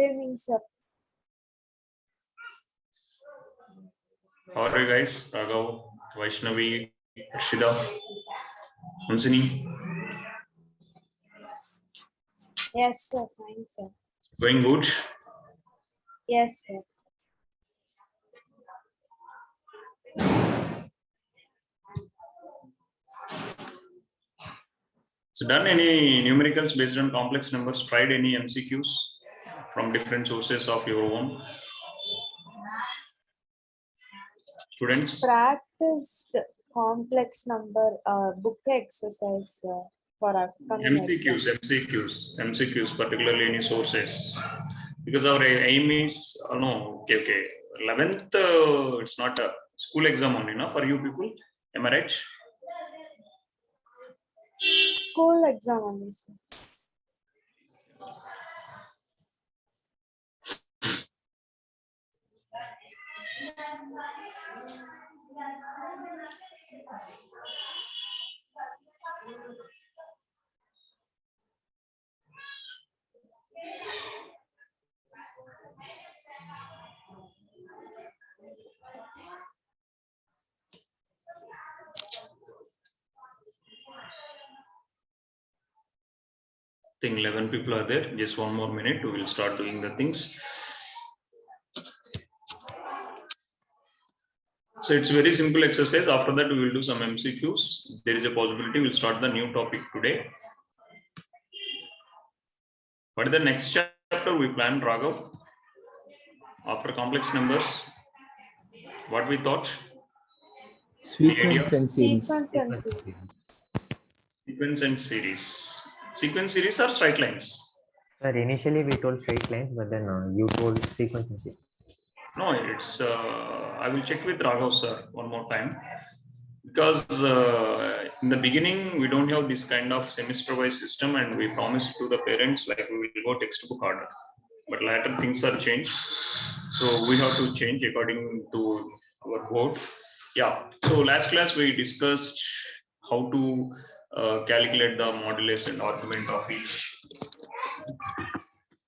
evening, sir. How are you guys? Raghav, Vaishnavi, Arshida, Hamsini. Yes, sir. Fine, sir. Going good? Yes, sir. So done any numericals based on complex numbers? Tried any MCQs from different sources of your own? Students? Practiced complex number book exercise for upcoming exam. MCQs, particularly any sources. Because our aim is, no, okay. 11th, it's not a school exam only, no, for you people. Am I right? School exam only, sir. I think 11 people are there. Just one more minute, we will start doing the things. So it's very simple exercise. After that, we will do some MCQs. There is a possibility we'll start the new topic today. What is the next chapter we plan, Raghav? After complex numbers, what we thought? Sequence and series. Sequence and series. Sequence and series. Sequence series are straight lines. Sir, initially we told straight lines, but then you told sequence and series. No, it's. I will check with Raghav sir one more time, because in the beginning we don't have this kind of semester-wise system, and we promised to the parents like we will go textbook order. But later things are changed, so we have to change according to our board. Yeah. So last class we discussed how to calculate the modulus and argument of each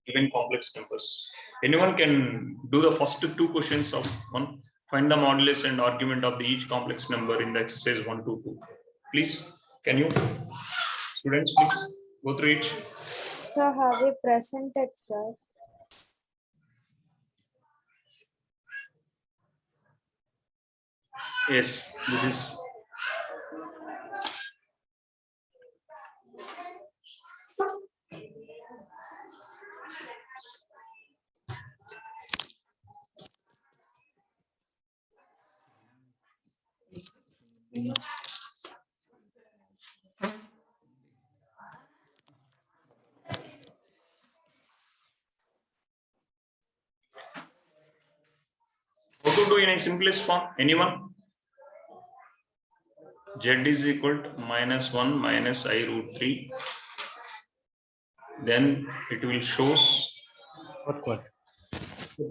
given complex numbers. Anyone can do the first two questions of one. Find the modulus and argument of the each complex number in the exercise 1 to 2. Please, can you, students, please go through it. Sir, have you presented, sir? Yes, this is. How to do in a simplest form? Anyone? Z is equal to -1 minus I root 3. Then it will show What quadrant?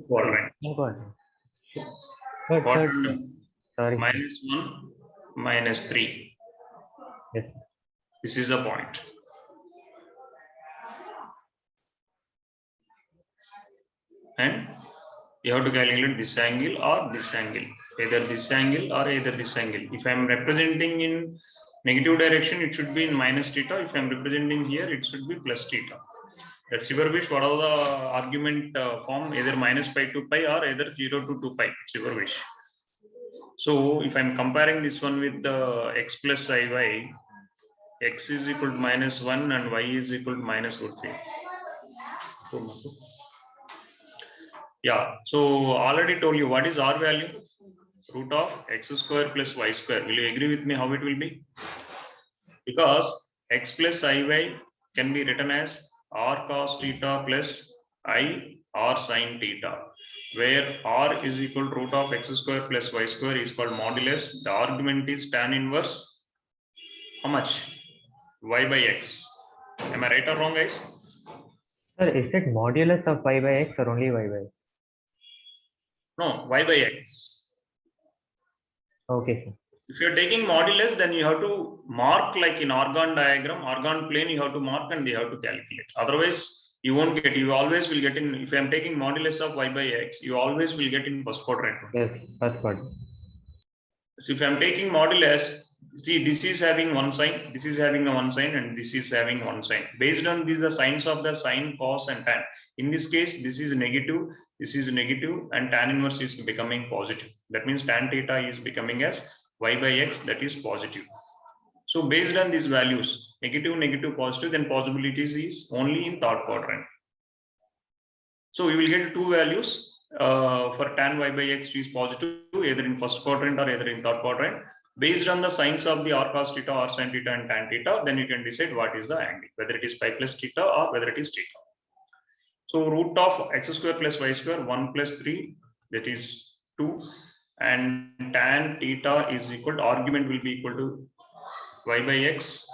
quadrant. Quadrant. Quadrant Sorry. -1 minus 3. Yes. This is the point. And you have to calculate this angle or this angle, either this angle or either this angle. If I am representing in negative direction, it should be in minus theta. If I am representing here, it should be plus theta. That's your wish. What are the argument form? Either minus pi to pi or either 0 to 2 pi. It's your wish. So if I'm comparing this one with the x plus iy, x is equal to -1 and y is equal to minus root 3. Yeah, so already told you what is r value? Root of x square plus y square. Will you agree with me how it will be? Because x plus iy can be written as r cos theta plus I r sin theta, where r is equal to root of x square plus y square is called modulus. The argument is tan inverse. How much? Y by x. Am I right or wrong, guys? Sir, is it modulus of y by x or only y by x? No, y by x. Okay, sir. If you're taking modulus, then you have to mark like in organ diagram, organ plane, you have to mark and you have to calculate. Otherwise, You won't get, you always will get in, if I am taking modulus of y by x, you always will get in first quadrant. Yes, first quadrant. So if I am taking modulus, see, this is having one sign, this is having a one sign, and this is having one sign. Based on these, the signs of the sine, cos, and tan. In this case, this is negative, and tan inverse is becoming positive. That means tan theta is becoming as y by x, that is positive. So based on these values, negative, positive, then possibilities is only in third quadrant. So we will get two values for tan y by x is positive, either in first quadrant or either in third quadrant. Based on the signs of the r cos theta, r sin theta, and tan theta, then you can decide what is the angle, whether it is pi plus theta or whether it is theta. So root of x square plus y square, 1 plus 3, that is 2, and tan theta is equal to, argument will be equal to y by x.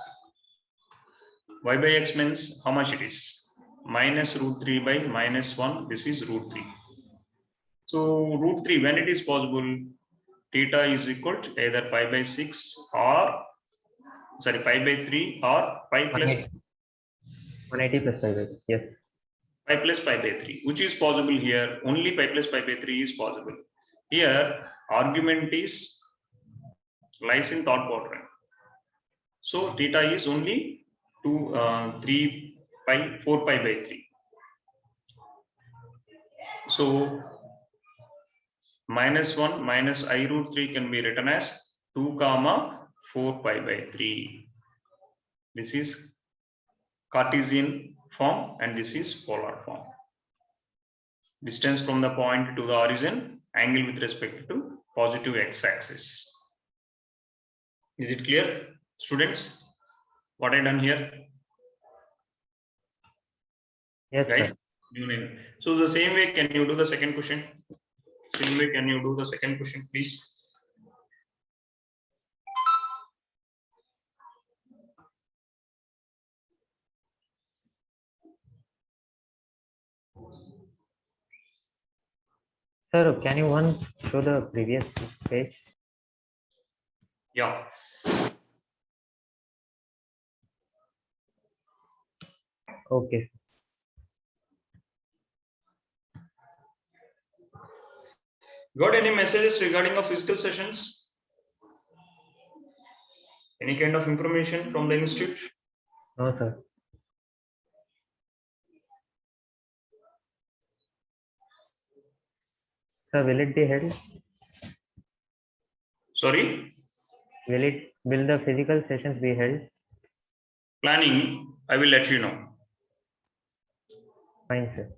Y by x means how much it is? Minus root 3 by minus 1, this is root 3. So root 3, when it is possible, theta is equal to either pi by 6 or, sorry, pi by 3 or pi plus 180 plus pi by 3, yes. Pi plus pi by 3, which is possible here, only pi plus pi by 3 is possible. Here, argument is lies in third quadrant. So theta is only 4 pi by 3. So minus 1 minus I root 3 can be written as 2 comma 4 pi by 3. This is Cartesian form and this is polar form. Distance from the point to the origin, angle with respect to positive x-axis. Is it clear, students? What I done here? Yes, Guys, sir. so the same way, can you do the second question? Same way, can you do the second question, please? Sir, can you once show the previous page? Yeah. Okay. Got any messages regarding of physical sessions? Any kind of information from the institute? No, sir. Sir, will it be held? Sorry? Will the physical sessions be held? Planning, I will let you know. Fine, sir.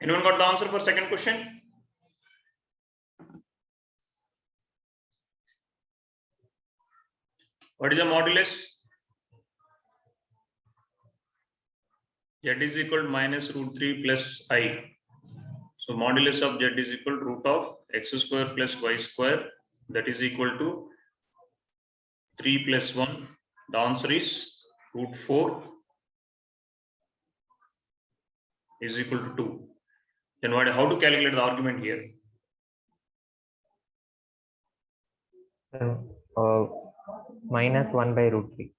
Anyone got the answer for second question? What is the modulus? Z is equal to minus root 3 plus I. So modulus of Z is equal to root of x square plus y square, that is equal to 3 plus 1. The answer is root 4 is equal to 2. Then what? How to calculate the argument here? Minus 1 by root 3.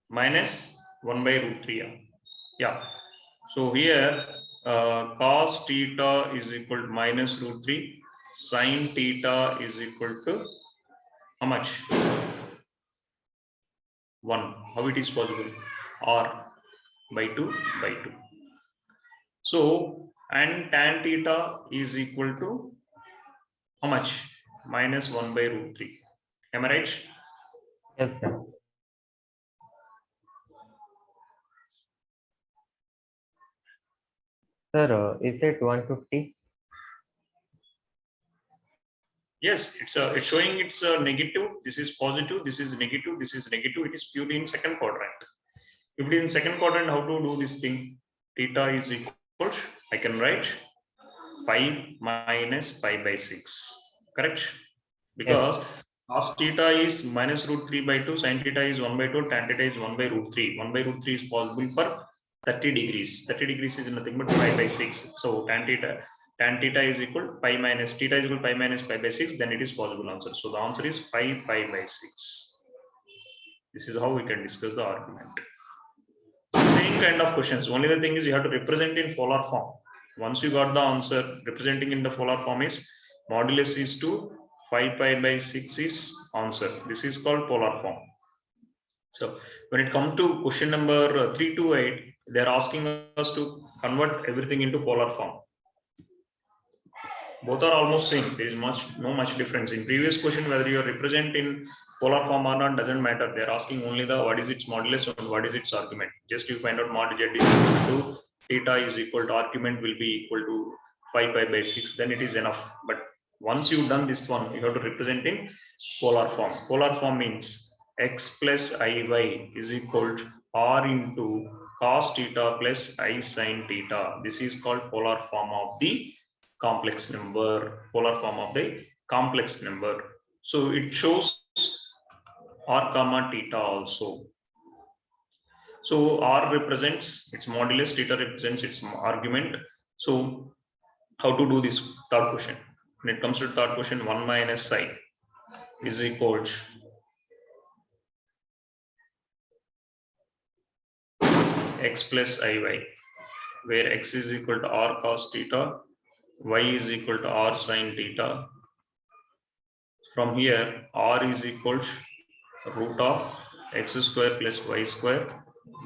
Minus 1 by root 3. Yeah. So here cos theta is equal to minus root 3. Sin theta is equal to how much? 1. How it is possible? R by 2 by 2. So, and tan theta is equal to how much? Minus 1 by root 3. Am I right? Yes, sir. Sir, is it 150? Yes, it's showing it's a negative. This is positive. This is negative. This is negative. It is purely in second quadrant. If it is in second quadrant, how to do this thing? Theta is equal to, I can write pi minus pi by 6. Correct? Because cos theta is minus root 3 by 2, sin theta is 1 by 2, tan theta is 1 by root 3. 1 by root 3 is possible for 30 degrees. 30 degrees is nothing but pi by 6. So tan theta is equal to pi minus theta is equal to pi minus pi by 6. Then it is possible answer. So the answer is pi by 6. This is how we can discuss the argument. Same kind of questions. Only the thing is you have to represent in polar form. Once you got the answer, representing in the polar form is modulus is 2, 5 pi by 6 is answer. This is called polar form. So when it comes to question number 328, they are asking us to convert everything into polar form. Both are almost same. There is no much difference. In previous question, whether you are represent in polar form or not doesn't matter. They are asking only the what is its modulus and what is its argument. Just you find out mod z is equal to theta is equal to argument will be equal to 5 pi by 6. Then it is enough. But once you've done this one, you have to represent in polar form. Polar form means x plus iy is equal to r into cos theta plus I sin theta. This is called polar form of the complex number, polar form of the complex number. So it shows r comma theta also. So r represents its modulus, theta represents its argument. So how to do this third question? When it comes to third question, 1 minus I is equal to x plus iy, where x is equal to r cos theta, y is equal to r sin theta. From here, r is equal to root of x square plus y square,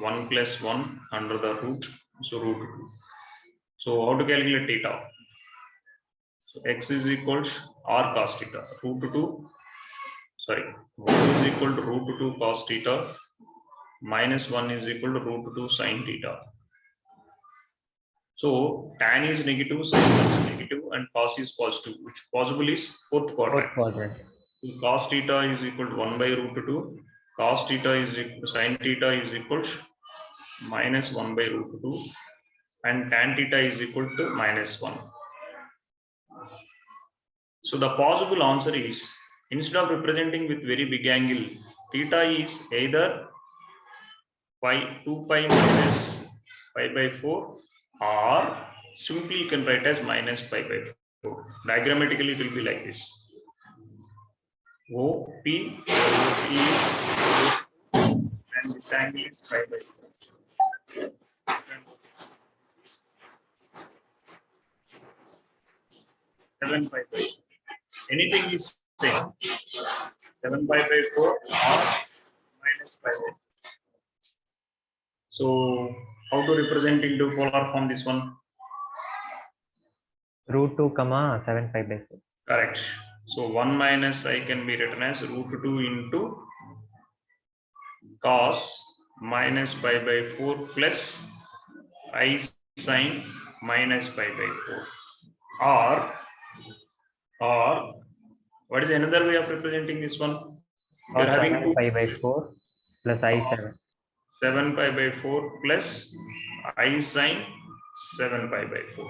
1 plus 1 under the root, so root 2. So how to calculate theta? So x is equal to r cos theta, root 2, sorry, 1 is equal to root 2 cos theta, minus 1 is equal to root 2 sin theta. So tan is negative, sin is negative, and cos is positive, which possible is fourth quadrant. So cos theta is equal to 1 by root 2, cos theta is equal, sin theta is equal to minus 1 by root 2, and tan theta is equal to minus 1. So the possible answer is, instead of representing with very big angle, theta is either 2 pi minus pi by 4, or simply you can write as minus pi by 4. Diagrammatically it will be like this. OP is, and this angle is pi by 4. 7 pi by 4. Anything is same. 7 pi by 4 or minus pi by 4. So how to represent into polar form this one? Root 2 comma 7 pi by 4. Correct. So 1 minus I can be written as root 2 into cos minus pi by 4 plus I sin minus pi by 4. Or what is another way of representing this one? Or You're having 7 pi by 4 plus I7. 7 pi by 4 plus I sin 7 pi by 4.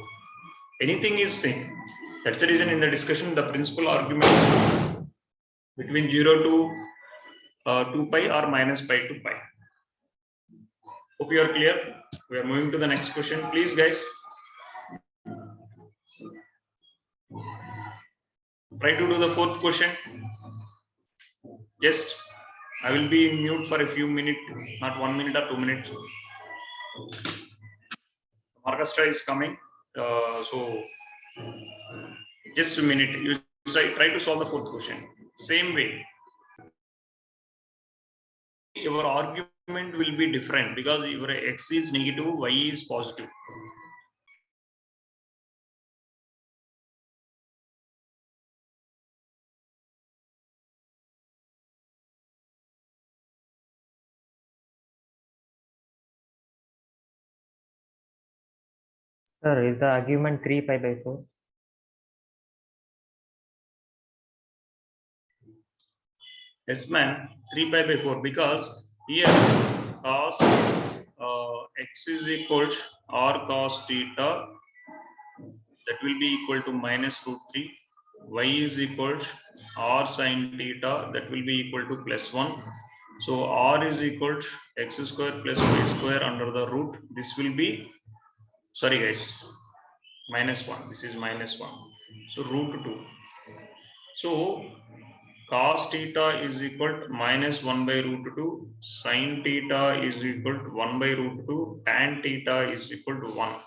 Anything is same. That's the reason in the discussion the principal argument between 0 to 2 pi or minus pi to pi. Hope you are clear. We are moving to the next question. Please, guys. Try to do the fourth question. Just I will be in mute for a few minutes, not 1 minute or 2 minutes. Orchestra is coming, so just a minute. You try to solve the fourth question. Same way, your argument will be different because your x is negative, y is positive. Sir, is the argument 3 pi by 4? Yes, ma'am. 3 pi by 4 because here cos x is equals r cos theta, that will be equal to minus root 3. Y is equals r sin theta, that will be equal to plus 1. So r is equals x square plus y square under the root. This will be, sorry guys, minus 1. This is minus 1. So root 2. So cos theta is equal to minus 1 by root 2, sin theta is equal to 1 by root 2, tan theta is equal to 1.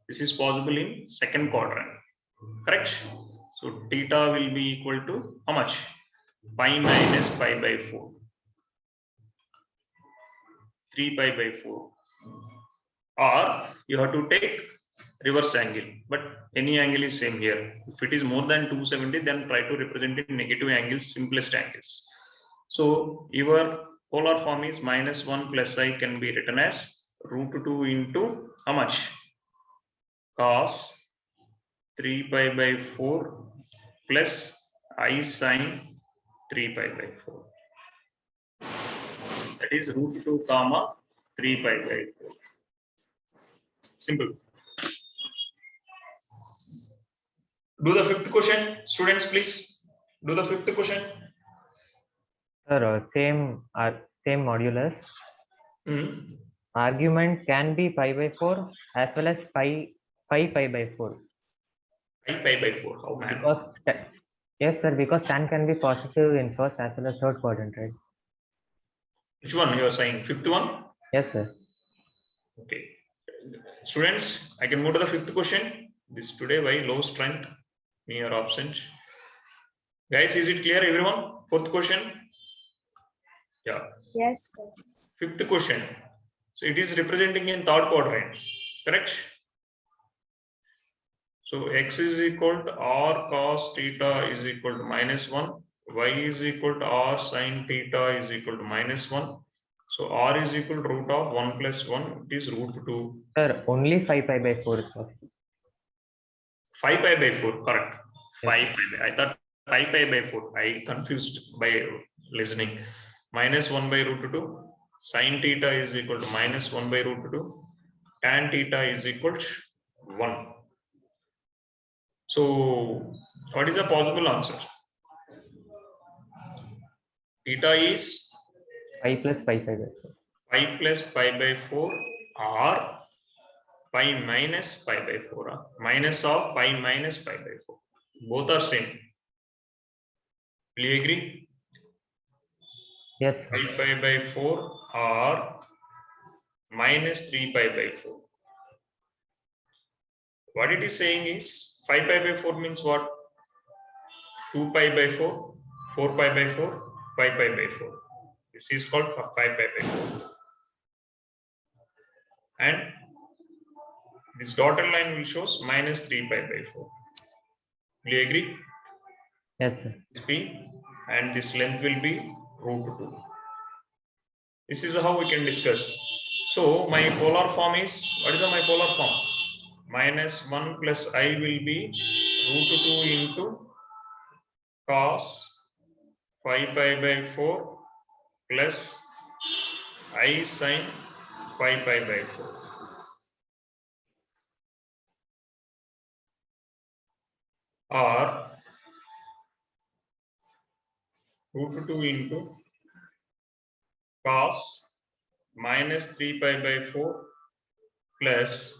This is possible in second quadrant, correct? So theta will be equal to how much? Pi minus pi by 4. 3 pi by 4. Or you have to take reverse angle, but any angle is same here. If it is more than 270, then try to represent it in negative angles, simplest angles. So your polar form is minus 1 plus I can be written as root 2 into how much? Cos 3 pi by 4 plus I sin 3 pi by 4. That is root 2 comma 3 pi by 4. Simple. Do the fifth question, students, please. Do the fifth question. Sir, same modulus. Argument can be pi by 4 as well as pi by 4. Pi by 4. How man? Because yes, sir. Because tan can be positive in first as well as third quadrant, right? Which one you are saying? Fifth one? Yes, sir. Okay. Students, I can move to the fifth question. This today why low strength in your options. Guys, is it clear, everyone? Fourth question. Yeah. Yes, sir. Fifth question. So it is representing in third quadrant, correct? So x is equal to r cos theta is equal to minus 1. Y is equal to r sin theta is equal to minus 1. So r is equal to root of 1 plus 1. It is root 2. Sir, only 5 pi by 4 is possible. 5 pi by 4, correct. Yes. 5 pi by, I thought 5 pi by 4. I confused by listening. Minus 1 by root 2. Sin theta is equal to minus 1 by root 2. Tan theta is equal to 1. So what is the possible answer? Theta is 5 plus pi by 4. 5 plus pi by 4 or pi minus pi by 4. Minus of pi minus pi by 4. Both are same. Will you agree? Yes. 5 pi by 4 or minus 3 pi by 4. What it is saying is 5 pi by 4 means what? 2 pi by 4, 4 pi by 4, 5 pi by 4. This is called 5 pi by 4. And this dotted line will shows minus 3 pi by 4. Will you agree? Yes, sir. This p and this length will be root 2. This is how we can discuss. So my polar form is, what is my polar form? Minus 1 plus I will be root 2 into cos 5 pi by 4 plus I sin 5 pi by 4. Or root 2 into cos minus 3 pi by 4 plus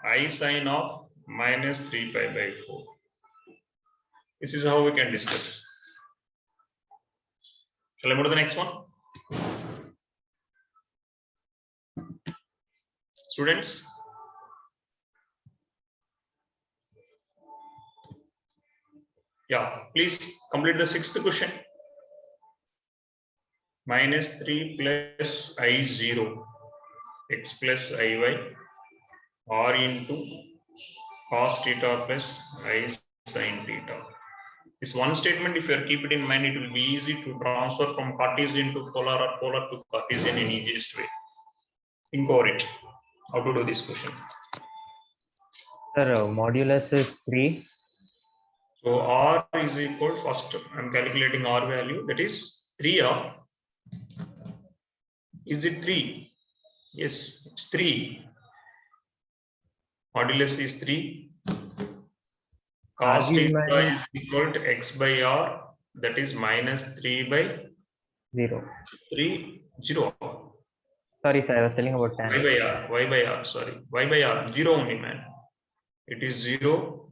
I sin of minus 3 pi by 4. This is how we can discuss. Shall I move to the next one? Students? Yeah, please complete the sixth question. Minus 3 plus I0 x plus Iy r into cos theta plus I sin theta. This one statement, if you are keep it in mind, it will be easy to transfer from Cartesian to polar or polar to Cartesian in easiest way. Think over it. How to do this question? Sir, modulus is 3. So r is equal, first I'm calculating r value, that is 3 of, is it 3? Yes, it's 3. Modulus is 3. Cos theta is equal to x by r, that is minus 3 by 0. 3, 0. Sorry, sir, I was telling about tan. Y by r, sorry. Y by r, 0 only, man. It is 0.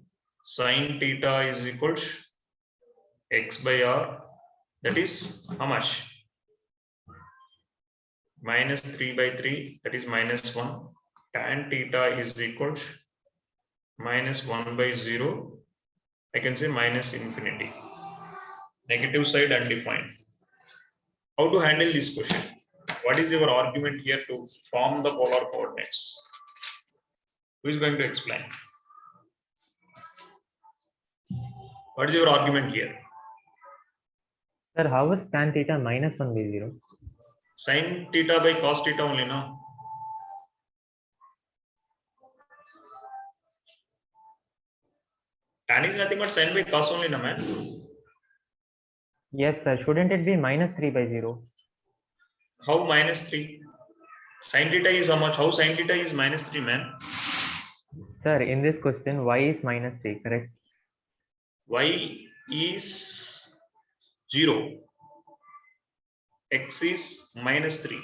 Sin theta is equal to x by r, that is how much? Minus 3 by 3, that is minus 1. Tan theta is equal to minus 1 by 0. I can say minus infinity. Negative side undefined. How to handle this question? What is your argument here to form the polar coordinates? Who is going to explain? What is your argument here? Sir, how is tan theta minus 1 by 0? Sin theta by cos theta only, no? Tan is nothing but sin by cos only, no, man? Yes, sir. Shouldn't it be minus 3 by 0? How minus 3? Sin theta is how much? How sin theta is minus 3, man? Sir, in this question, y is minus 3, correct? Y is 0. X is minus 3.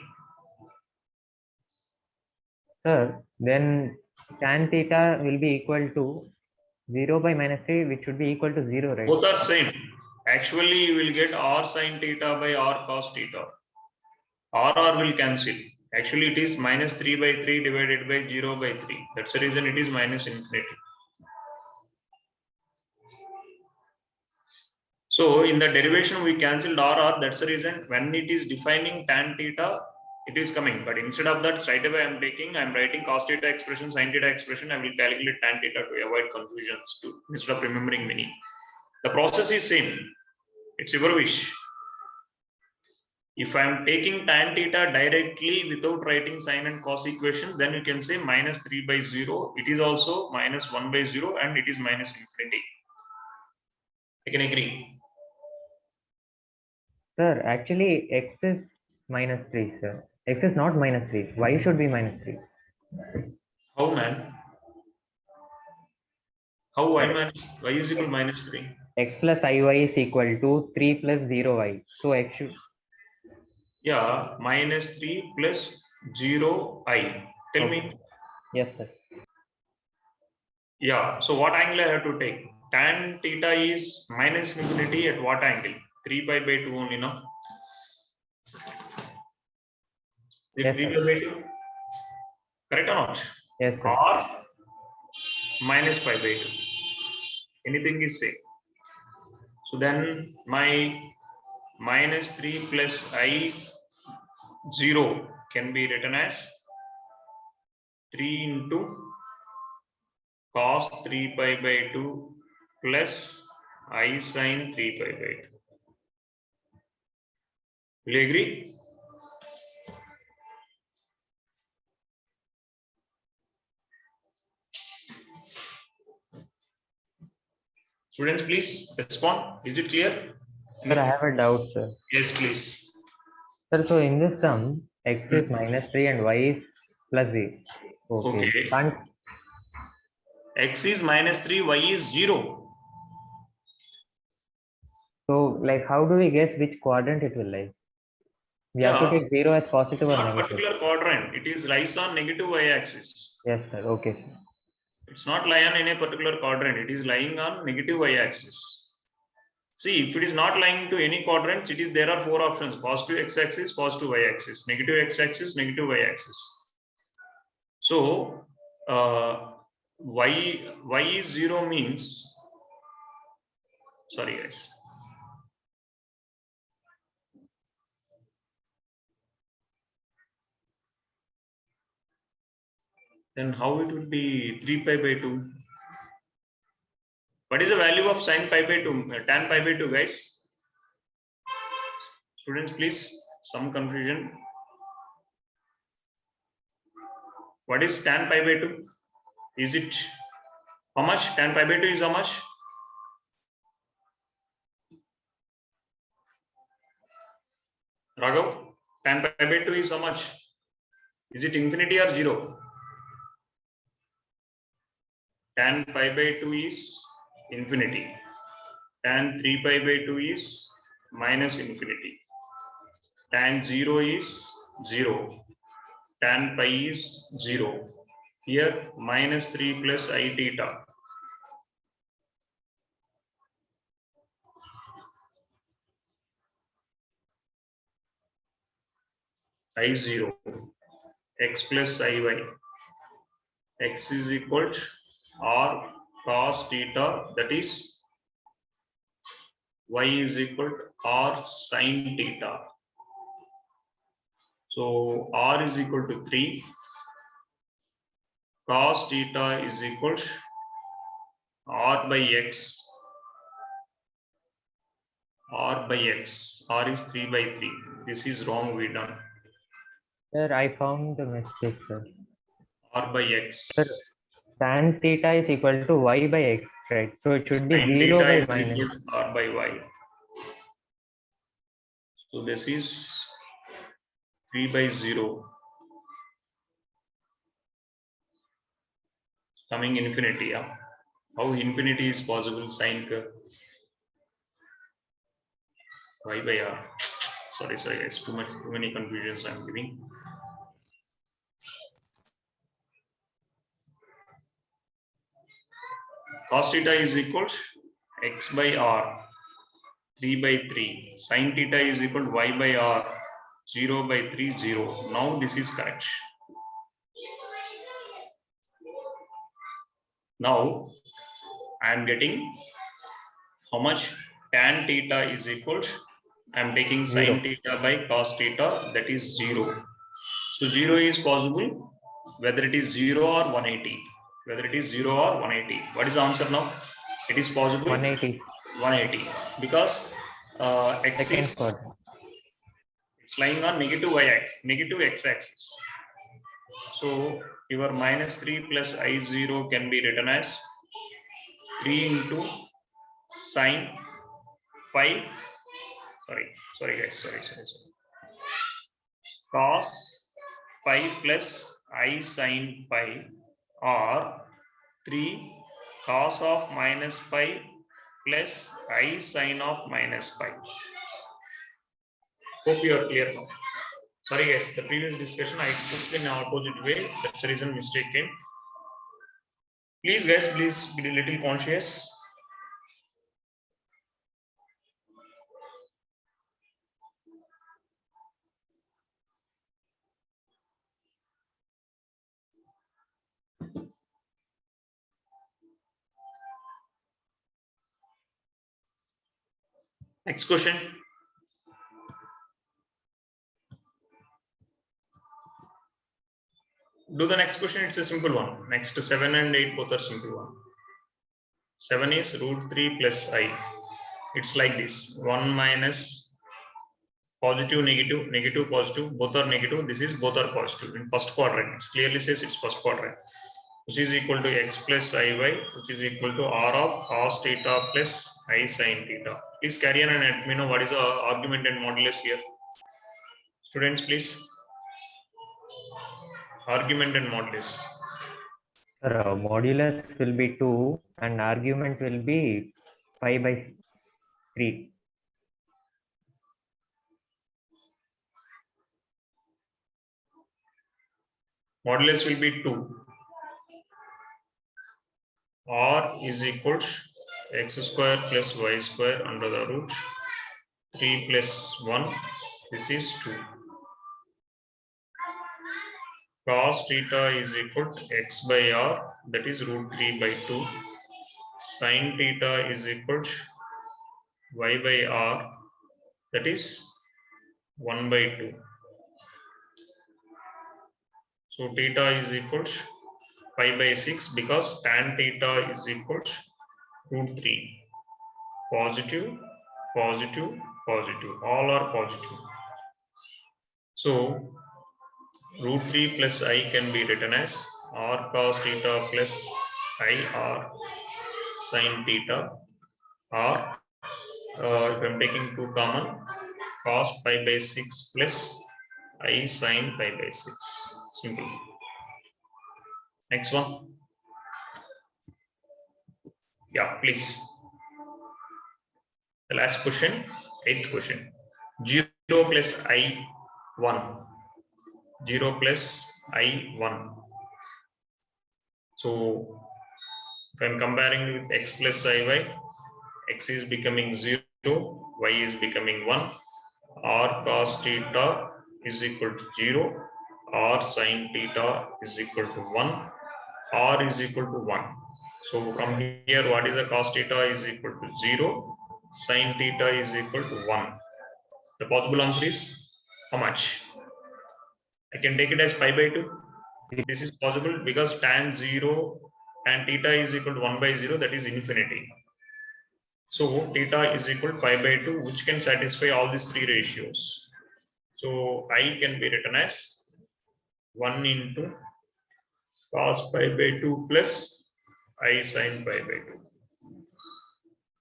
Sir, then tan theta will be equal to 0 by minus 3, which should be equal to 0, right? Both are same. Actually, you will get r sin theta by r cos theta. R will cancel. Actually, it is minus 3 by 3 divided by 0 by 3. That's the reason it is minus infinity. So in the derivation, we cancelled r. That's the reason when it is defining tan theta, it is coming. But instead of that, straight away I'm writing cos theta expression, sin theta expression. I will calculate tan theta to avoid confusions too, instead of remembering many. The process is same. It's your wish. If I'm taking tan theta directly without writing sine and cos equation, then you can say minus 3 by 0. It is also minus 1 by 0 and it is minus infinity. I can agree. Sir, actually, x is minus 3, sir. X is not minus 3. Y should be minus 3. How, man? How y minus y is equal to minus 3? X plus iy is equal to 3 plus 0y. So x should. Yeah, minus 3 plus 0i. Tell me. Yes, sir. Yeah, so what angle I have to take? Tan theta is minus infinity at what angle? 3 pi by 2 only, no? Is Yes, 3 sir. pi by 2? Correct or not? Yes, sir. Or minus pi by 2. Anything is same. So then my minus 3 plus I 0 can be written as 3 into cos 3 pi by 2 plus I sin 3 pi by 2. Will you agree? Students, please respond. Is it clear? Sir, I have a doubt, sir. Yes, please. Sir, so in this sum, x is minus 3 and y is plus 8. Okay. Can't. X is minus 3, y is 0. So, like, how do we guess which quadrant it will lie? We have to take 0 as positive or Not negative. particular quadrant. It is lies on negative y-axis. Yes, sir. Okay, sir. It's not lying on any particular quadrant. It is lying on negative y-axis. See, if it is not lying to any quadrants, it is there are four options: positive x-axis, positive y-axis, negative x-axis, negative y-axis. So y is 0 means, sorry guys, then how it will be 3 pi by 2? What is the value of sin pi by 2, tan pi by 2, guys? Students, please, some confusion. What is tan pi by 2? Is it how much? Tan pi by 2 is how much? Raghav, tan pi by 2 is how much? Is it infinity or 0? Tan pi by 2 is infinity. Tan 3 pi by 2 is minus infinity. Tan 0 is 0. Tan pi is 0. Here minus 3 plus I theta. I0 x plus Iy. X is equal to r cos theta, that is y is equal to r sin theta. So r is equal to 3, cos theta is equal to r by x. R by x, r is 3 by 3. This is wrong, we done. Sir, I found the mistake, sir. R by x. Sir, tan theta is equal to y by x, right? So it should be Sin 0 theta by is minus. equal to r by y. So this is 3 by 0. Coming infinity, yeah. How infinity is possible? Sin curve. Y by r. Sorry guys, too many confusions I'm giving. Cos theta is equal to x by r, 3 by 3. Sin theta is equal to y by r, 0 by 3, 0. Now this is correct. Now I am getting how much tan theta is equal to, I am taking sin 0. theta by cos theta, that is 0. So 0 is possible whether it is 0 or 180. Whether it is 0 or 180. What is the answer now? It is possible 180. 180 because x Second is quadrant. it's lying on negative y-axis, negative x-axis. So your minus 3 plus I0 can be written as 3 into sin pi. Sorry guys, sorry. Cos pi plus I sin pi, or 3 cos of minus pi plus I sin of minus pi. Hope you are clear now. Sorry guys, the previous discussion I took in opposite way. That's the reason mistake came. Please guys, please be a little conscious. Next question. Do the next question, it's a simple one. Next 7 and 8 both are simple one. 7 is root 3 plus I. It's like this, 1 minus positive, negative, negative, positive, both are negative. This is both are positive in first quadrant. It clearly says it's first quadrant, which is equal to x plus Iy, which is equal to r of cos theta plus I sin theta. Please carry on and let me know what is the argument and modulus here. Students, please. Argument and modulus. Sir, modulus will be 2 and argument will be 5 by 3. Modulus will be 2. R is equal to x square plus y square under the root 3 plus 1, this is 2. Cos theta is equal to x by r, that is root 3 by 2. Sin theta is equal to y by r, that is 1 by 2. So theta is equal to pi by 6 because tan theta is equal to root 3. Positive, positive, positive, all are positive. So root 3 plus I can be written as r cos theta plus I r sin theta, or if I am taking 2 common, cos pi by 6 plus I sin pi by 6. Simple. Next one. Yeah, please. The last question, 8th question. 0 plus I 1. 0 plus I 1. So if I am comparing with x plus iy, x is becoming 0, y is becoming 1, r cos theta is equal to 0, r sin theta is equal to 1, r is equal to 1. So from here, what is the cos theta is equal to 0, sin theta is equal to 1. The possible answer is how much? I can take it as pi by 2. This is possible because tan 0 and theta is equal to 1 by 0, that is infinity. So theta is equal to pi by 2, which can satisfy all these 3 ratios. So I can be written as 1 into cos pi by 2 plus I sin pi by 2.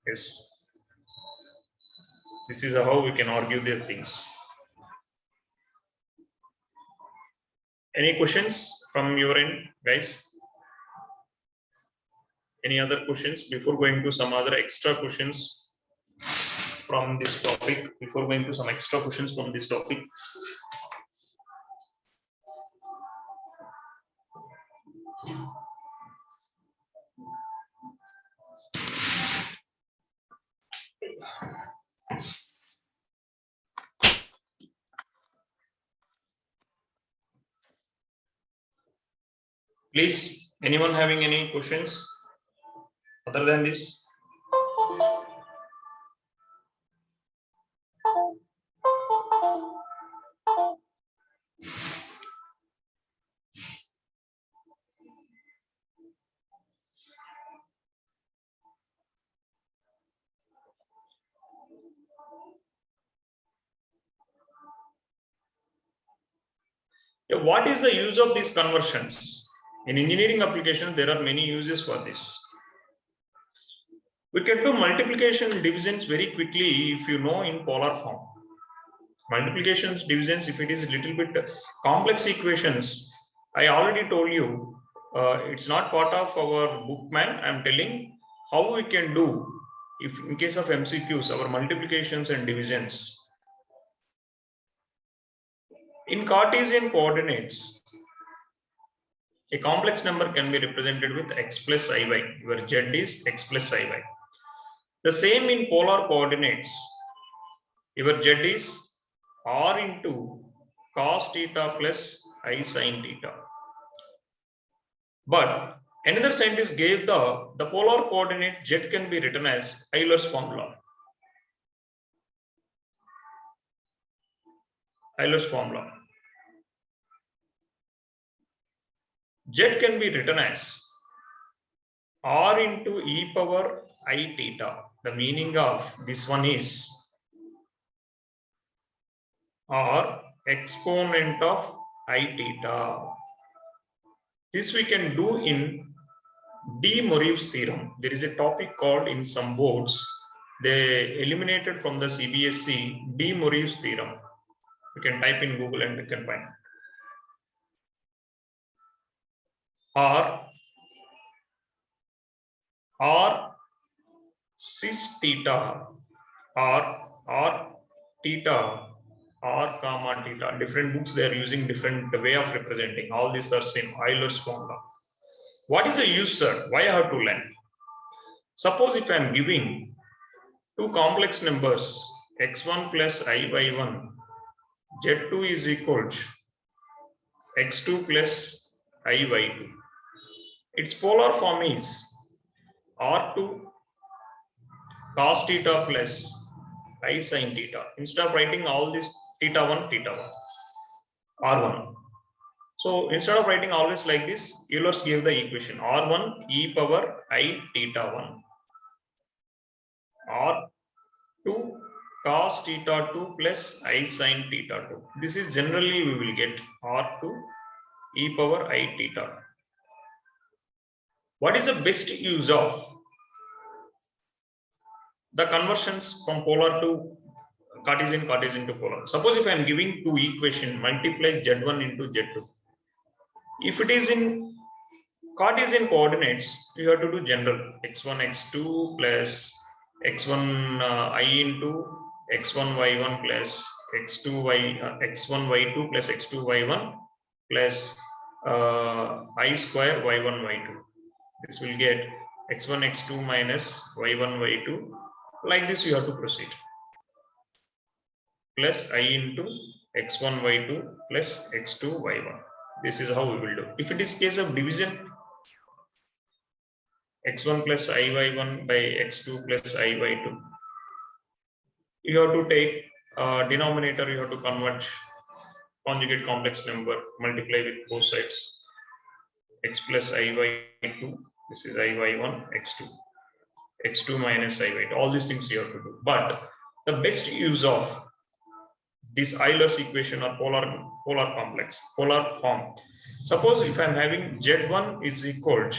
Yes. This is how we can argue the things. Any questions from your end, guys? Any other questions before going to some other extra questions from this topic? Before going to some extra questions from this topic. Please, anyone having any questions other than this? Yeah, what is the use of these conversions? In engineering applications, there are many uses for this. We can do multiplication divisions very quickly if you know in polar form. Multiplications, divisions, if it is a little bit complex equations, I already told you, it's not part of our book, man. I'm telling how we can do if in case of MCQs, our multiplications and divisions. In Cartesian coordinates, a complex number can be represented with x plus iy, where z is x plus iy. The same in polar coordinates, your z is r into cos theta plus I sin theta. But another scientist gave the polar coordinate z can be written as Euler's formula. Euler's formula. Z can be written as r into e power I theta. The meaning of this one is r exponent of I theta. This we can do in De Moivre's theorem. There is a topic called in some boards, they eliminated from the CBSE De Moivre's theorem. You can type in Google and you can find it. R cis theta, R theta, R comma theta. Different books they are using different way of representing. All these are same Euler's formula. What is the use, sir? Why I have to learn? Suppose if I am giving two complex numbers x1 plus I by 1, z2 is equal to x2 plus I by 2. Its polar form is r2 cos theta plus I sin theta. Instead of writing all this theta 1, r1. So instead of writing always like this, Euler's gave the equation r1 e power I theta 1, r2 cos theta 2 plus I sin theta 2. This is generally we will get r2 e power I theta. What is the best use of the conversions from polar to Cartesian, Cartesian to polar? Suppose if I am giving two equation, multiply z1 into z2. If it is in Cartesian coordinates, you have to do general x1 x2 plus x1 I into x1 y1 plus x2 x1 y2 plus x2 y1 plus I square y1 y2. This will get x1 x2 minus y1 y2. Like this you have to proceed. Plus I into x1 y2 plus x2 y1. This is how we will do. If it is case of division, x1 plus I y1 by x2 plus I y2, you have to take denominator, you have to convert conjugate complex number, multiply with both sides, x plus I y2, this is I y1, x2 minus I y2. All these things you have to do. But the best use of this Euler's equation or polar form. Suppose if I am having z1 is equal to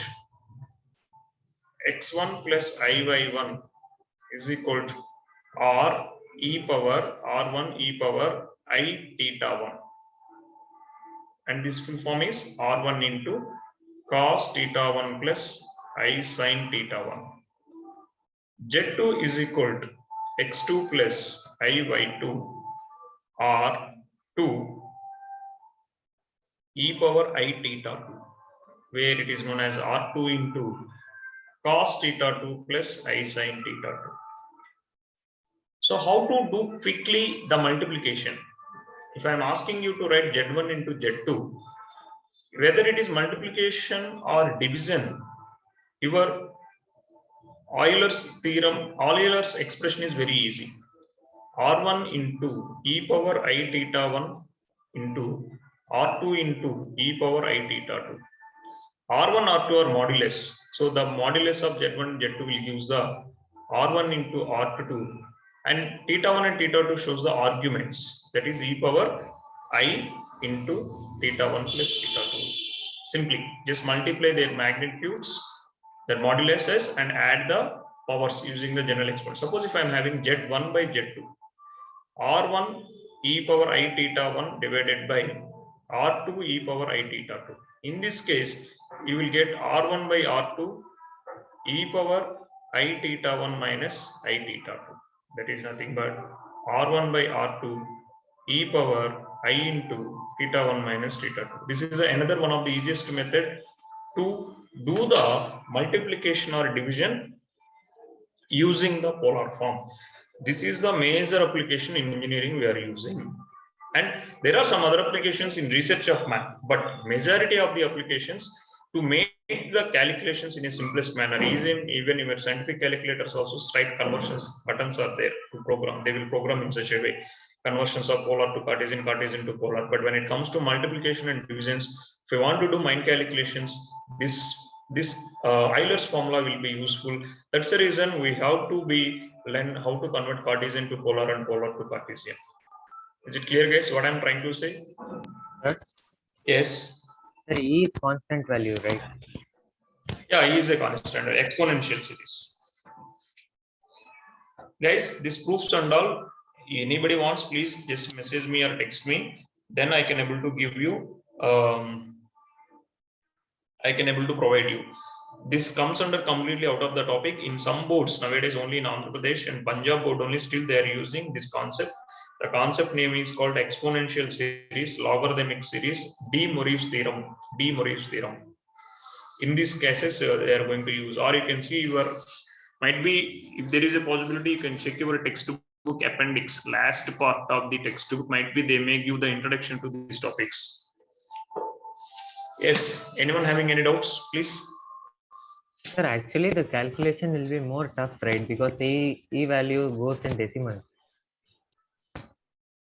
x1 plus I y1 is equal to r e power r1 e power I theta 1, and this full form is r1 into cos theta 1 plus I sin theta 1. z2 is equal to x2 plus I y2 r2 e power I theta 2, where it is known as r2 into cos theta 2 plus I sin theta 2. So how to do quickly the multiplication? If I am asking you to write z1 into z2, whether it is multiplication or division, your Euler's theorem, Euler's expression is very easy. r1 into e power I theta 1 into r2 into e power I theta 2. r1, r2 are modulus. So the modulus of z1 and z2 will use the r1 into r2, and theta 1 and theta 2 shows the arguments, that is e power I into theta 1 plus theta 2. Simply just multiply their magnitudes, their moduluses, and add the powers using the general exponent. Suppose if I am having z1 by z2, r1 e power I theta 1 divided by r2 e power I theta 2. In this case, you will get r1 by r2 e power I theta 1 minus I theta 2. That is nothing but r1 by r2 e power I into theta 1 minus theta 2. This is another one of the easiest method to do the multiplication or division using the polar form. This is the major application in engineering we are using. And there are some other applications in research of math, but majority of the applications to make the calculations in a simplest manner. Even in your scientific calculators also, straight conversions buttons are there to program. They will program in such a way, conversions of polar to Cartesian, Cartesian to polar. But when it comes to multiplication and divisions, if you want to do mind calculations, this Euler's formula will be useful. That's the reason we have to learn how to convert Cartesian to polar and polar to Cartesian. Is it clear, guys, what I'm trying to say? Sir? Yes. Sir, E is constant value, right? Yeah, E is a constant, exponential series. Guys, this proofs and all, anybody wants, please just message me or text me. Then I can able to give you, I can able to provide you. This comes under completely out of the topic. In some boards nowadays, only in Andhra Pradesh and Punjab board only, still they are using this concept. The concept name is called exponential series, logarithmic series, de Moivre's theorem. De Moivre's theorem. In these cases, they are going to use, or you can see your Might be, if there is a possibility, you can check your textbook appendix. Last part of the textbook might be they may give the introduction to these topics. Yes, anyone having any doubts, please? Sir, actually the calculation will be more tough, right? Because E value goes in decimals.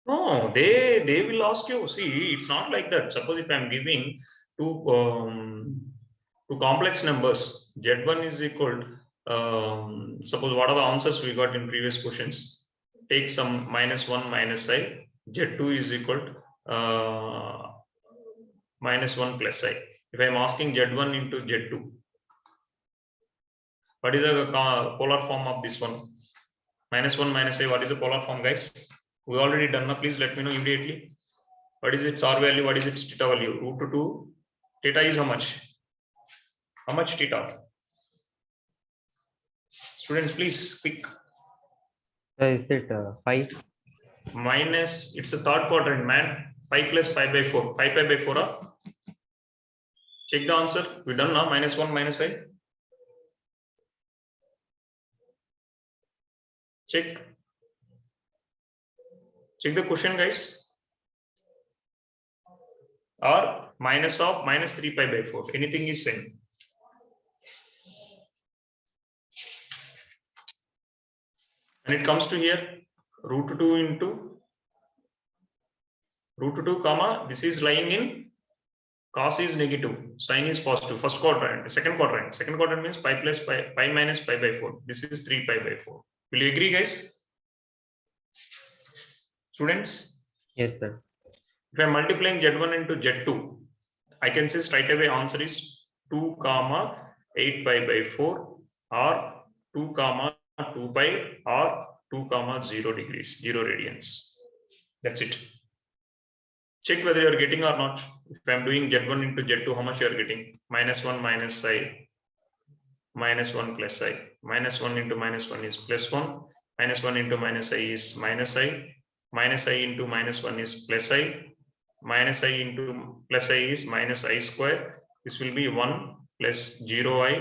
No, they will ask you. See, it's not like that. Suppose if I'm giving two complex numbers, Z1 is equal. Suppose what are the answers we got in previous questions? Take some -1 minus I. Z2 is equal to -1 plus I. If I'm asking Z1 into Z2, what is the polar form of this one? -1 minus I. What is the polar form, guys? We already done now. Please let me know immediately. What is its R value? What is its theta value? √2. Theta is how much? How much theta? Students, please quick. So is it 5? Minus, it's a third quadrant, man. 5 plus pi by 4. 5 pi by 4. Check the answer. We done now. -1 minus I. Check. Check the question, guys. Or minus of -3 pi by 4. Anything is same. When it comes to here, √2 into √2 comma, this is lying in cos is negative, sin is positive. First quadrant, second quadrant. Second quadrant means pi plus pi minus pi by 4. This is 3 pi by 4. Will you agree, guys? Students? Yes, sir. If I am multiplying Z1 into Z2, I can say straight away answer is 2 comma 8 pi by 4 or 2 comma 2 pi or 2 comma 0 degrees, 0 radians. That's it. Check whether you are getting or not. If I am doing Z1 into Z2, how much you are getting? -1 minus I, -1 plus I. -1 into -1 is +1. -1 into -I is -I. -I into -1 is +I. -I into +I is -I square. This will be 1 plus 0I.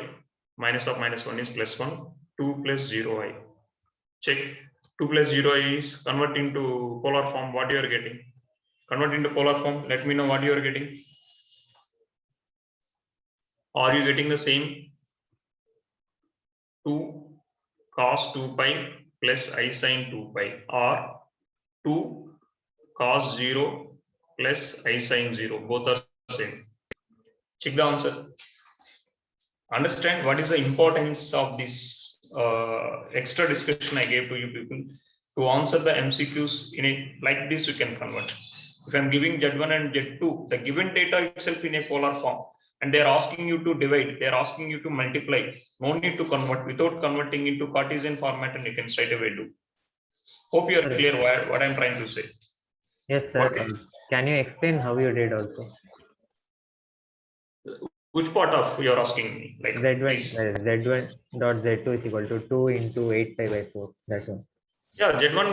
Minus of -1 is +1. 2 plus 0I. Check. 2 plus 0I is convert into polar form. What you are getting? Convert into polar form. Let me know what you are getting. Are you getting the same? 2 cos 2 pi plus I sin 2 pi or 2 cos 0 plus I sin 0. Both are same. Check the answer. Understand what is the importance of this extra discussion I gave to you people. To answer the MCQs in a like this, you can convert. If I'm giving Z1 and Z2, the given data itself in a polar form, and they're asking you to divide, they're asking you to multiply. No need to convert. Without converting into Cartesian format, and you can straight away do. Hope you are clear what I'm trying to say. Yes, sir. Can you explain how you did also? Which part of you're asking me? Like Z1 dot Z2 is equal to 2 into 8 pi by 4. That one. Yeah, Z1,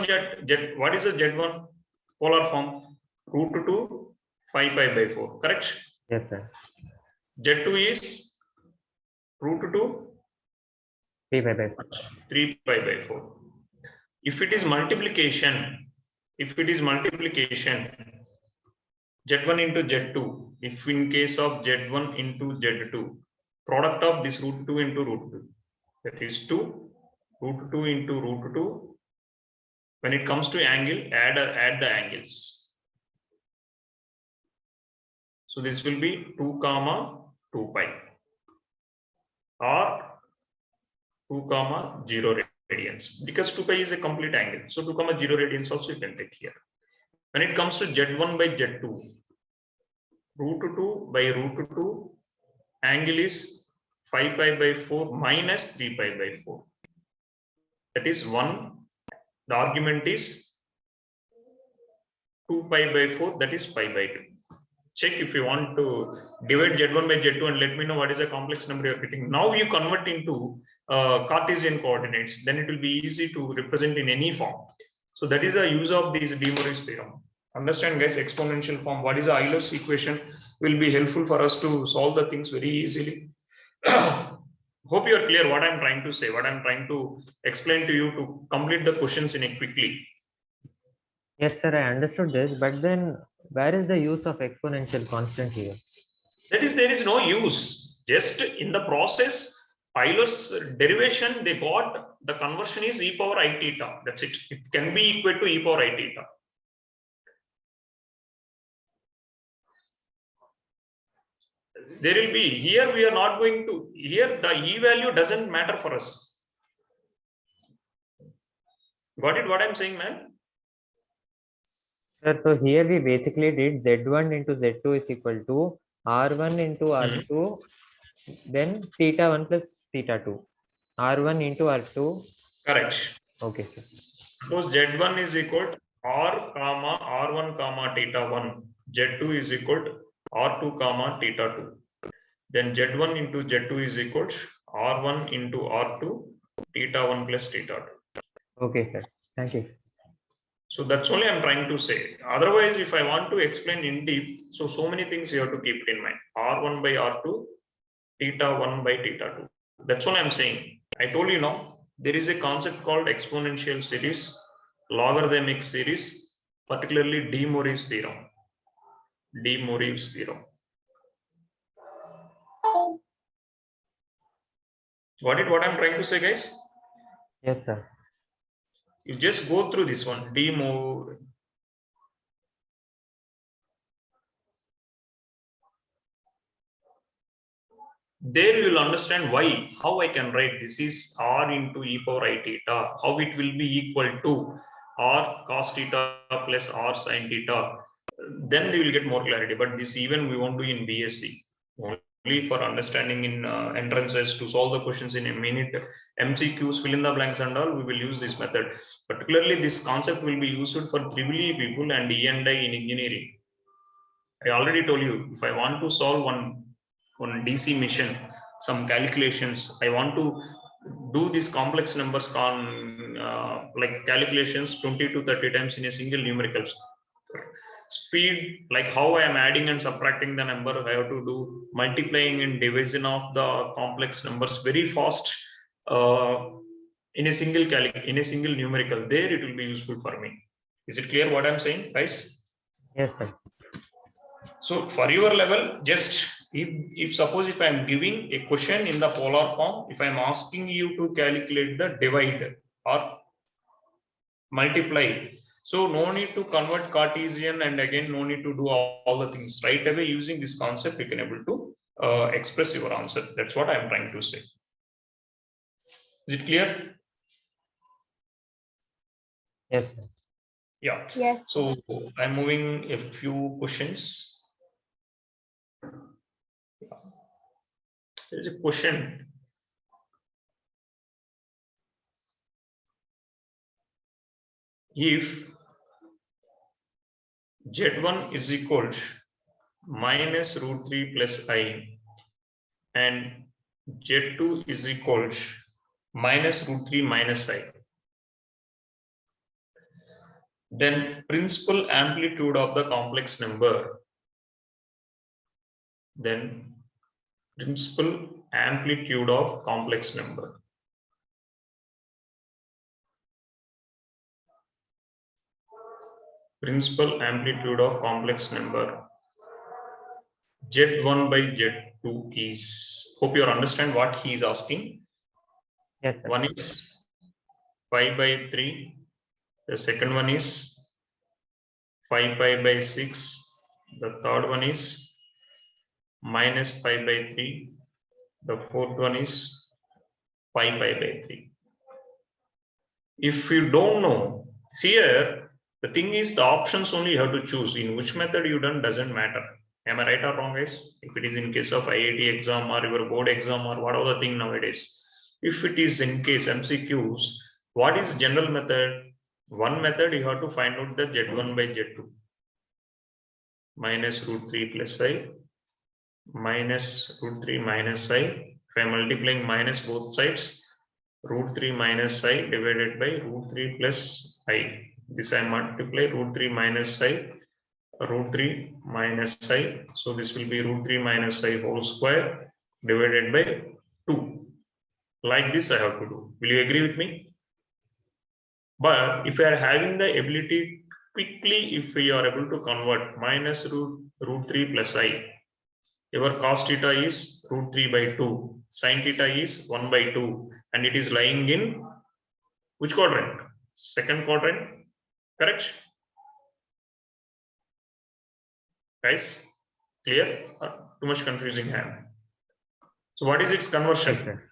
what is the Z1 polar form? √2 5 pi by 4. Correct? Yes, sir. Z2 is √2 3 pi by 4. 3 pi by 4. If it is multiplication, Z1 into Z2, if in case of Z1 into Z2, product of this √2 into √2, that is 2, √2 into √2. When it comes to angle, add the angles. So this will be 2 comma 2 pi or 2 comma 0 radians, because 2 pi is a complete angle. So 2 comma 0 radians also you can take here. When it comes to Z1 by Z2, √2 by √2, angle is 5 pi by 4 minus 3 pi by 4. That is 1. The argument is 2 pi by 4, that is pi by 2. Check if you want to divide Z1 by Z2 and let me know what is the complex number you are getting. Now you convert into Cartesian coordinates, then it will be easy to represent in any form. So that is the use of this De Moivre's theorem. Understand, guys, exponential form. What is the Euler's equation will be helpful for us to solve the things very easily. Hope you are clear what I'm trying to say, what I'm trying to explain to you to complete the questions in a quickly. Yes, sir, I understood this, but then where is the use of exponential constant here? That is, there is no use. Just in the process, Euler's derivation, they got the conversion is e power I theta. That's it. It can be equal to e power I theta. There will be, here we are not going to, here the e value doesn't matter for us. Got it what I'm saying, man? Sir, so here we basically did Z1 into Z2 is equal to R1 into R2, then theta 1 plus theta 2. R1 into R2. Correct. Okay, sir. Suppose Z1 is equal to R comma R1 comma theta 1. Z2 is equal to R2 comma theta 2. Then Z1 into Z2 is equal to R1 into R2 theta 1 plus theta 2. Okay, sir. Thank you. So that's only I'm trying to say. Otherwise, if I want to explain in deep, so many things you have to keep in mind. R1 by R2, theta 1 by theta 2. That's all I'm saying. I told you now, there is a concept called exponential series, logarithmic series, particularly De Moivre's theorem. De Moivre's theorem. Got it? What I'm trying to say, guys? Yes, sir. You just go through this one. De Moivre. There you will understand why, how I can write this is r into e power I theta, how it will be equal to r cos theta plus r sin theta. Then they will get more clarity. But this even we won't do in BSc. Only for understanding in entrances to solve the questions in a minute. MCQs, fill in the blanks and all, we will use this method. Particularly this concept will be used for EEE people and E&I in engineering. I already told you, if I want to solve one DC mission, some calculations, I want to do these complex numbers on like calculations 20 to 30 times in a single numerical speed, like how I am adding and subtracting the number, I have to do multiplying and division of the complex numbers very fast in a single numerical. There it will be useful for me. Is it clear what I'm saying, guys? Yes, sir. So for your level, just if suppose if I'm giving a question in the polar form, if I'm asking you to calculate the divide or multiply, so no need to convert Cartesian and again no need to do all the things. Right away using this concept, you can able to express your answer. That's what I'm trying to say. Is it clear? Yes, sir. Yeah. Yes. So I'm moving a few questions. There is a question. If Z1 is equal to minus root 3 plus I and Z2 is equal to minus root 3 minus I, then principal amplitude of the complex number, principal amplitude of complex number. Principal amplitude of complex number Z1 by Z2 is, hope you understand what he is asking. Yes, sir. One is pi by 3, the second one is 5 pi by 6, the third one is minus pi by 3, the fourth one is pi by 3. If you don't know, see here, the thing is the options only you have to choose. In which method you done doesn't matter. Am I right or wrong, guys? If it is in case of IIT exam or your board exam or whatever the thing nowadays. If it is in case MCQs, what is general method? One method you have to find out the Z1 by Z2. Minus root 3 plus I, minus root 3 minus I. If I am multiplying minus both sides, root 3 minus I divided by root 3 plus I. This I multiply root 3 minus I, root 3 minus I. So this will be root 3 minus I whole square divided by 2. Like this I have to do. Will you agree with me? But if we are having the ability quickly, if we are able to convert minus root 3 plus I, your cos theta is root 3 by 2, sin theta is 1 by 2, and it is lying in which quadrant? Second quadrant, correct? Guys, clear? Too much confusing here. So what is its conversion? Yes, sir.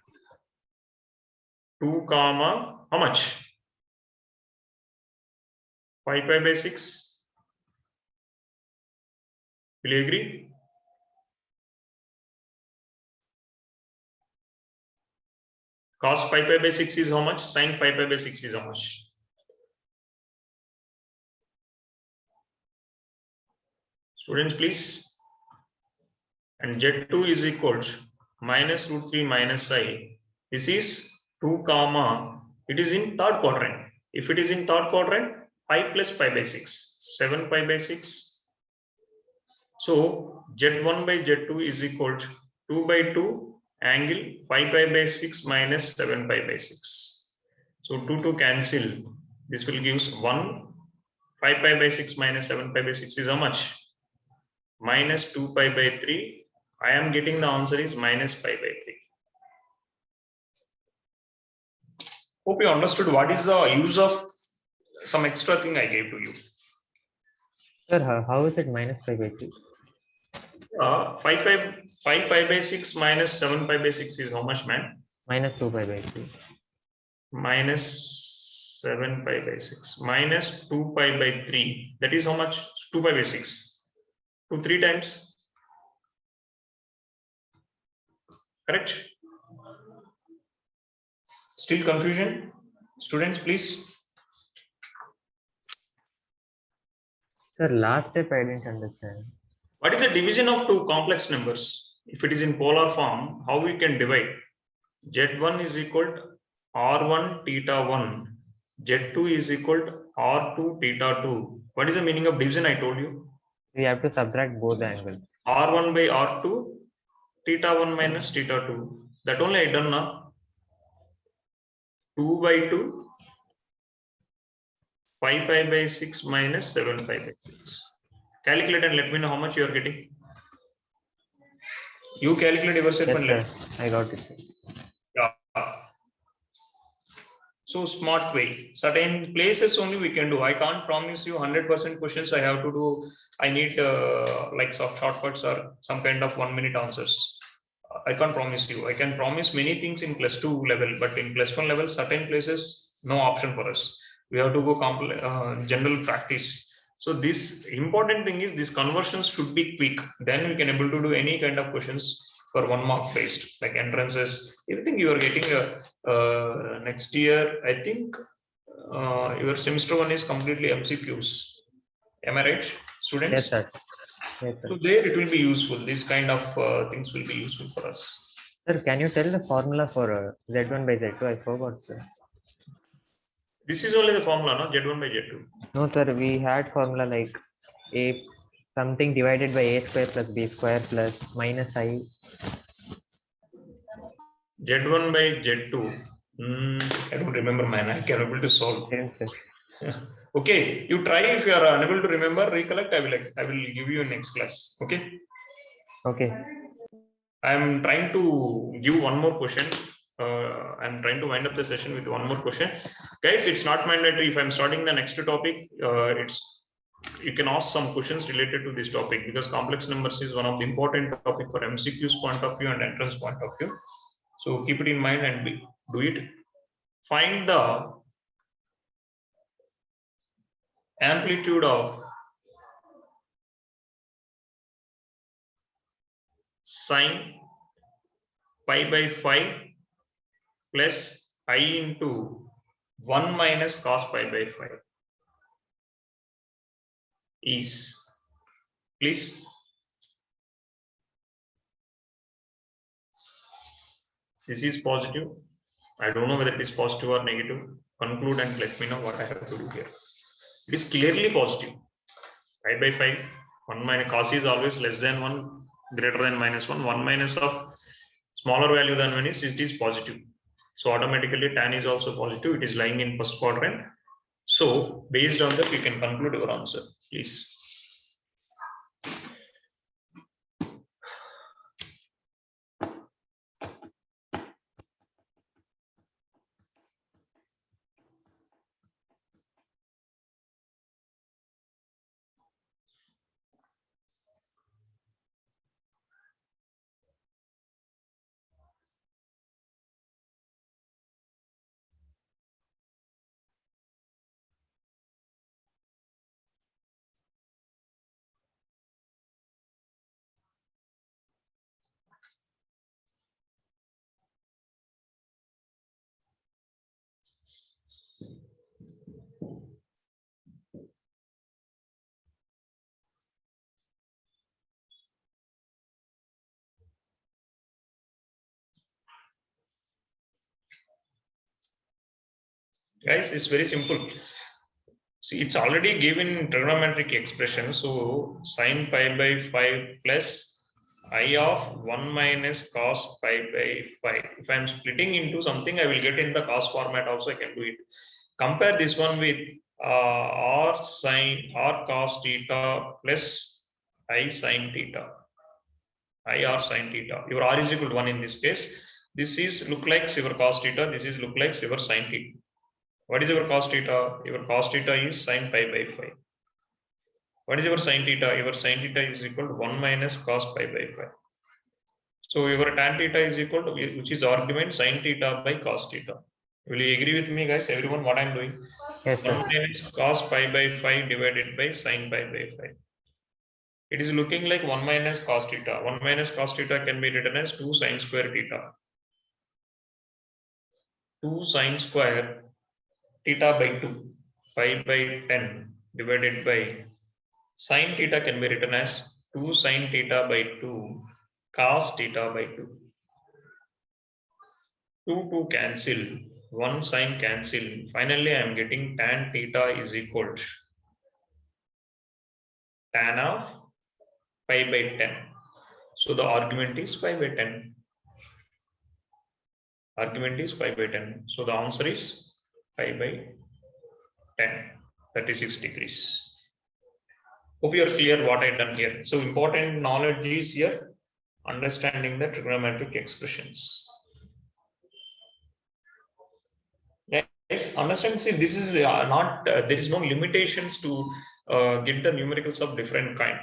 2 comma, how much? 5 pi by 6. Will you agree? Cos 5 pi by 6 is how much? Sin 5 pi by 6 is how much? Students, please. And Z2 is equal to minus root 3 minus I. This is 2 comma, it is in third quadrant. If it is in third quadrant, pi plus pi by 6, 7 pi by 6. So Z1 by Z2 is equal to 2 by 2 angle 5 pi by 6 minus 7 pi by 6. So 2 cancel. This will give 1. 5 pi by 6 minus 7 pi by 6 is how much? Minus 2 pi by 3. I am getting the answer is minus pi by 3. Hope you understood what is the use of some extra thing I gave to you. Sir, how is it minus 5 by 3? 5 pi by 6 minus 7 pi by 6 is how much, man? Minus 2 pi by 3. Minus 7 pi by 6 minus 2 pi by 3. That is how much? 2 pi by 6. 2 3 times. Correct? Still confusion? Students, please. Sir, last step I didn't understand. What is the division of two complex numbers? If it is in polar form, how we can divide? Z1 is equal to R1 theta 1. Z2 is equal to R2 theta 2. What is the meaning of division? I told you. We have to subtract both the angles. R1 by R2 theta 1 minus theta 2. That only I done now. 2 by 2 5 pi by 6 minus 7 pi by 6. Calculate and let me know how much you are getting. You calculate yourself and let. Yes, sir. I got it. Yeah. So smart way. Certain places only we can do. I can't promise you 100% questions I have to do. I need like shortcuts or some kind of 1 minute answers. I can't promise you. I can promise many things in +2 level, but in +1 level, certain places, no option for us. We have to go general practice. So this important thing is these conversions should be quick. Then we can able to do any kind of questions for 1 mark based, like entrances. Everything you are getting next year. I think your semester 1 is completely MCQs. Am I right, students? Yes, sir. Yes, sir. So there it will be useful. These kind of things will be useful for us. Sir, can you tell the formula for Z1 by Z2? I forgot, sir. This is only the formula, no? Z1 by Z2. No, sir. We had formula like a something divided by a square plus b square plus minus I. Z1 by Z2. I don't remember, man. I can able to solve. Same, sir. Okay, you try. If you are unable to remember, recollect. I will give you in next class. Okay. Okay. I am trying to give one more question. I'm trying to wind up the session with one more question. Guys, it's not mandatory. If I'm starting the next topic, you can ask some questions related to this topic because complex numbers is one of the important topic for MCQ's point of view and entrance point of view. So keep it in mind and do it. Find the amplitude of sine pi by 5 plus I into 1 minus cos pi by 5 is, please. This is positive. I don't know whether it is positive or negative. Conclude and let me know what I have to do here. It is clearly positive. Pi by 5, 1 minus cos is always less than 1, greater than -1. 1 minus of smaller value than 1 is, it is positive. So automatically tan is also positive. It is lying in first quadrant. So based on that, you can conclude your answer, please. Guys, it's very simple. See, it's already given trigonometric expression. So sine pi by 5 plus I of 1 minus cos pi by 5. If I'm splitting into something, I will get in the cos format also. I can do it. Compare this one with r cos theta plus I sin theta. I r sin theta. Your r is equal to 1 in this case. This is look like your cos theta. This is look like your sin theta. What is your cos theta? Your cos theta is sin pi by 5. What is your sin theta? Your sin theta is equal to 1 minus cos pi by 5. So your tan theta is equal to, which is argument, sin theta by cos theta. Will you agree with me, guys? Everyone, what I'm doing? Yes, 1 sir. minus cos pi by 5 divided by sin pi by 5. It is looking like 1 minus cos theta. 1 minus cos theta can be written as 2 sin square theta. 2 sin square theta by 2. 5 by 10 divided by sin theta can be written as 2 sin theta by 2 cos theta by 2. 2 cancel, 1 sin cancel. Finally, I am getting tan theta is equal to tan of pi by 10. So the argument is pi by 10. Argument is pi by 10. So the answer is pi by 10, 36 degrees. Hope you are clear what I done here. So important knowledge is here, understanding the trigonometric expressions. Yes, understand. See, this is not there is no limitations to get the numericals of different kind.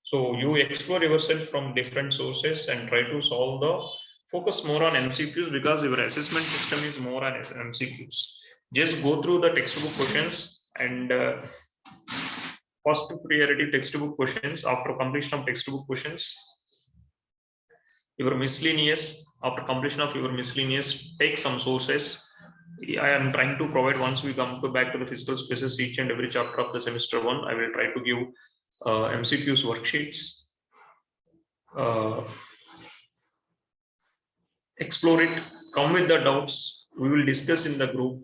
So you explore yourself from different sources and try to solve the focus more on MCQs, because your assessment system is more on MCQs. Just go through the textbook questions and first priority textbook questions. After completion of textbook questions, your miscellaneous, after completion of your miscellaneous, take some sources. I am trying to provide, once we come back to the physical spaces, each and every chapter of the semester 1, I will try to give MCQs worksheets. Explore it, come with the doubts, we will discuss in the group.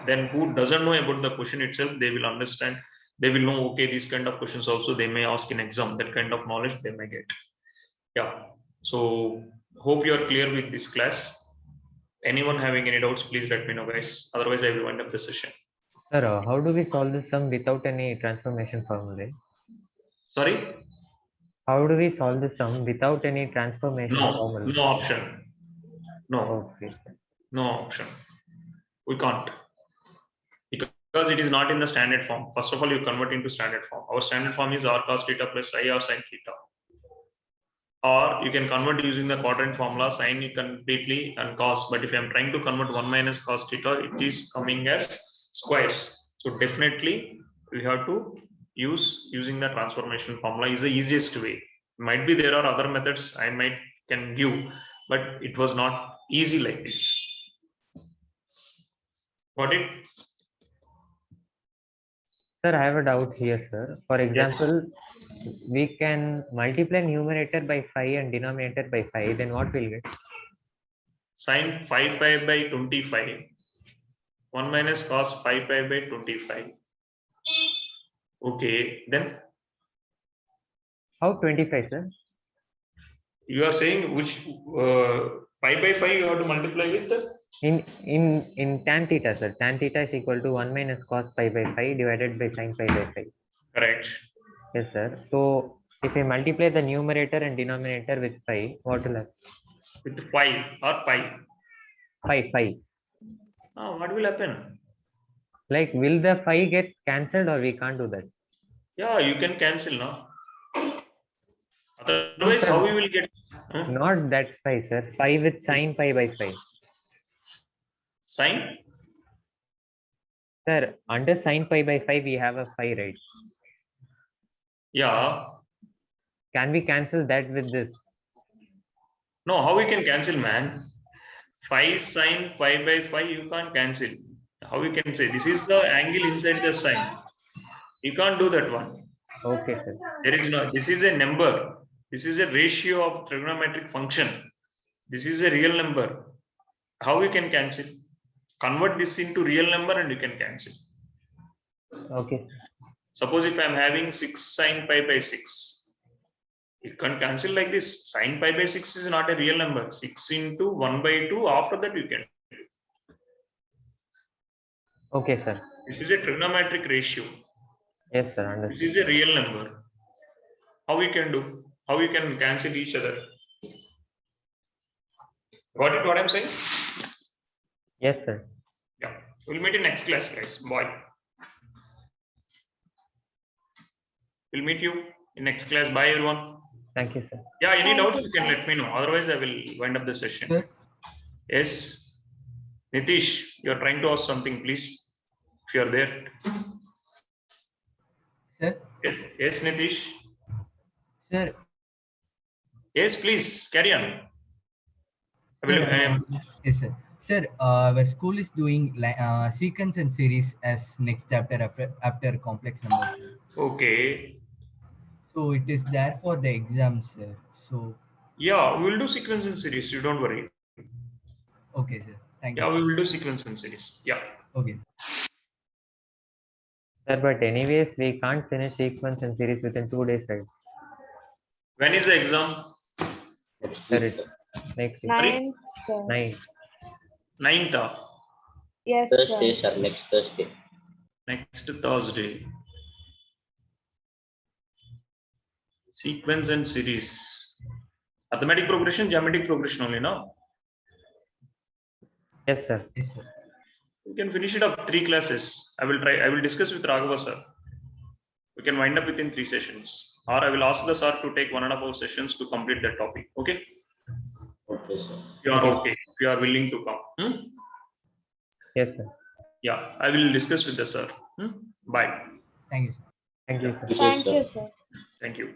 Then who doesn't know about the question itself, they will understand, they will know, okay, these kind of questions also they may ask in exam, that kind of knowledge they may get. Yeah, so hope you are clear with this class. Anyone having any doubts, please let me know, guys. Otherwise, I will wind up the session. Sir, how do we solve this sum without any transformation formula? Sorry? How do we solve the sum without any transformation formula? No option. No. Okay. No option. We can't. Because it is not in the standard form. First of all, you convert into standard form. Our standard form is r cos theta plus I r sin theta. Or you can convert using the quadrant formula, sin completely and cos. But if I am trying to convert 1 minus cos theta, it is coming as squares. So definitely we have to use using the transformation formula is the easiest way. Might be there are other methods I can give, but it was not easy like this. Got it? Sir, I have a doubt here, sir. For example, we can multiply numerator by 5 and denominator by 5, then what will get? Sin 5 pi by 25. 1 minus cos 5 pi by 25. Okay, then? How 25, sir? You are saying which pi by 5 you have to multiply with? In tan theta, sir, tan theta is equal to 1 minus cos pi by 5 divided by sin pi by 5. Correct. Yes, sir. So if I multiply the numerator and denominator with 5, what will happen? With 5 or pi. 5. What will happen? Like, will the 5 get cancelled or we can't do that? Yeah, you can cancel now. Otherwise, sir. how we will get? Not that 5, sir. 5 with sin pi by 5. Sin? Sir, under sin pi by 5, we have a 5, right? Yeah. Can we cancel that with this? No, how we can cancel, man? 5 sin pi by 5, you can't cancel. How we can say this is the angle inside the sine? You can't do that one. Okay, sir. There is no. This is a number. This is a ratio of trigonometric function. This is a real number. How we can cancel? Convert this into real number and you can cancel. Okay. Suppose if I am having 6 sin pi by 6, you can cancel like this. Sin pi by 6 is not a real number. 6 into 1 by 2. After that you can. Okay, sir. This is a trigonometric ratio. Yes, sir. This Understood. is a real number. How we can do? How we can cancel each other? Got it? What I'm saying? Yes, sir. Yeah. We'll meet in next class, guys. Bye. We'll meet you in next class. Bye, everyone. Thank you, sir. Yeah, any Thank doubts you, you can sir. let me know. Otherwise, I will wind up the session. Sir. Yes. Nitish, you're trying to ask something, please. If you're there. Sir, Yes, Nitish. sir, Yes, please carry on. yes, sir. Sir, our school is doing sequence and series as next chapter after complex numbers. Okay. So it is there for the exams, sir. So Yeah, we will do sequence and series. You don't worry. okay, sir. Thank Yeah, you. we will do sequence and series. Yeah. Okay. Sir, but anyways, we can't finish sequence and series within 2 days, right? When is the exam? Sir, it's next week. 9th, sir. 9. 9th. Yes, Thursday, sir. sir, next Thursday. Next Thursday. Sequence and series. Arithmetic progression, geometric progression only, no? Yes, sir. Yes, sir. We can finish it up 3 classes. I will try. I will discuss with Raghava sir. We can wind up within 3 sessions. Or I will ask the sir to take 1.5 hour sessions to complete that topic. Okay? Okay, sir. If you are okay. If you are willing to come. Yes, sir. Yeah, I will discuss with the sir. Bye. Thank you, sir. Thank you, sir. Thank you, sir. Thank you.